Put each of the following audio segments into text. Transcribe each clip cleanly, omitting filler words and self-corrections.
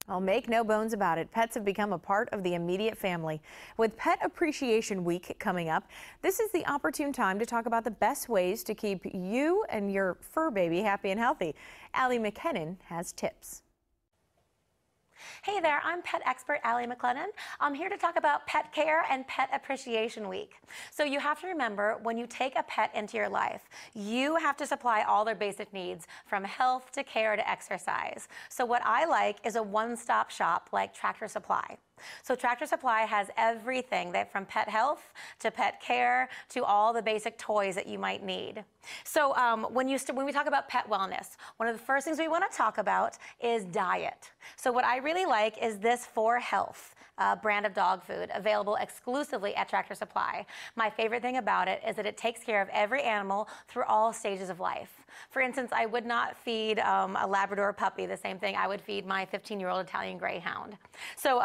I'll make no bones about it. Pets have become a part of the immediate family. With Pet Appreciation Week coming up, this is the opportune time to talk about the best ways to keep you and your fur baby happy and healthy. Allie McKinnon has tips. Hey there, I'm pet expert Allie McLennan. I'm here to talk about pet care and Pet Appreciation Week. So you have to remember, when you take a pet into your life, you have to supply all their basic needs, from health to care to exercise. So what I like is a one-stop shop like Tractor Supply. So Tractor Supply has everything from pet health to pet care to all the basic toys that you might need. So when we talk about pet wellness, one of the first things we want to talk about is diet. So what I really like is this 4health brand of dog food, available exclusively at Tractor Supply. My favorite thing about it is that it takes care of every animal through all stages of life. For instance, I would not feed a Labrador puppy the same thing I would feed my 15-year-old Italian Greyhound. So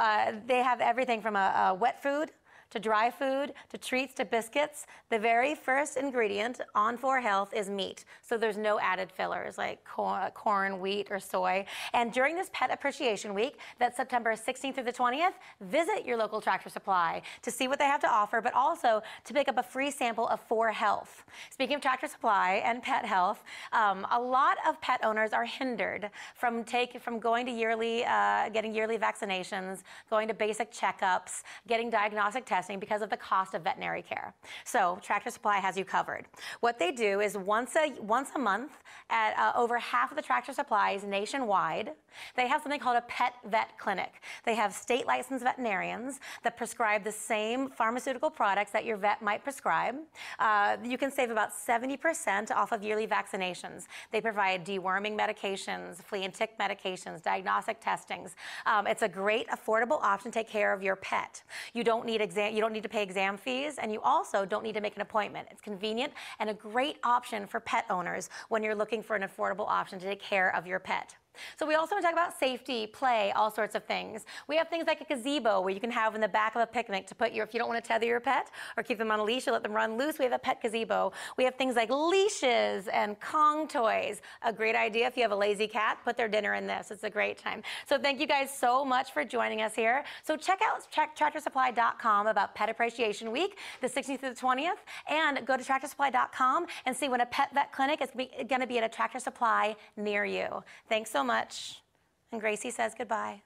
they have everything from a wet food to dry food, to treats, to biscuits. The very first ingredient on 4health is meat. So there's no added fillers like corn, wheat, or soy. And during this Pet Appreciation Week, that's September 16th through the 20th, visit your local Tractor Supply to see what they have to offer, but also to pick up a free sample of 4health. Speaking of Tractor Supply and pet health, a lot of pet owners are hindered from going to getting yearly vaccinations, going to basic checkups, getting diagnostic testing because of the cost of veterinary care. So Tractor Supply has you covered. What they do is once a month at over half of the Tractor Supplies nationwide, they have something called a pet vet clinic. They have state licensed veterinarians that prescribe the same pharmaceutical products that your vet might prescribe. You can save about 70% off of yearly vaccinations. They provide deworming medications, flea and tick medications, diagnostic testings. It's a great affordable option to take care of your pet. You don't need to pay exam fees, and you also don't need to make an appointment. It's convenient and a great option for pet owners when you're looking for an affordable option to take care of your pet. So we also want to talk about safety, play, all sorts of things. We have things like a gazebo where you can have in the back of a picnic to put if you don't want to tether your pet or keep them on a leash or let them run loose, we have a pet gazebo. We have things like leashes and Kong toys. A great idea if you have a lazy cat, put their dinner in this. It's a great time. So thank you guys so much for joining us here. So check out TractorSupply.com about Pet Appreciation Week, the 16th through the 20th, and go to TractorSupply.com and see when a pet vet clinic is going to be at a Tractor Supply near you. Thanks so much. And Gracie says goodbye.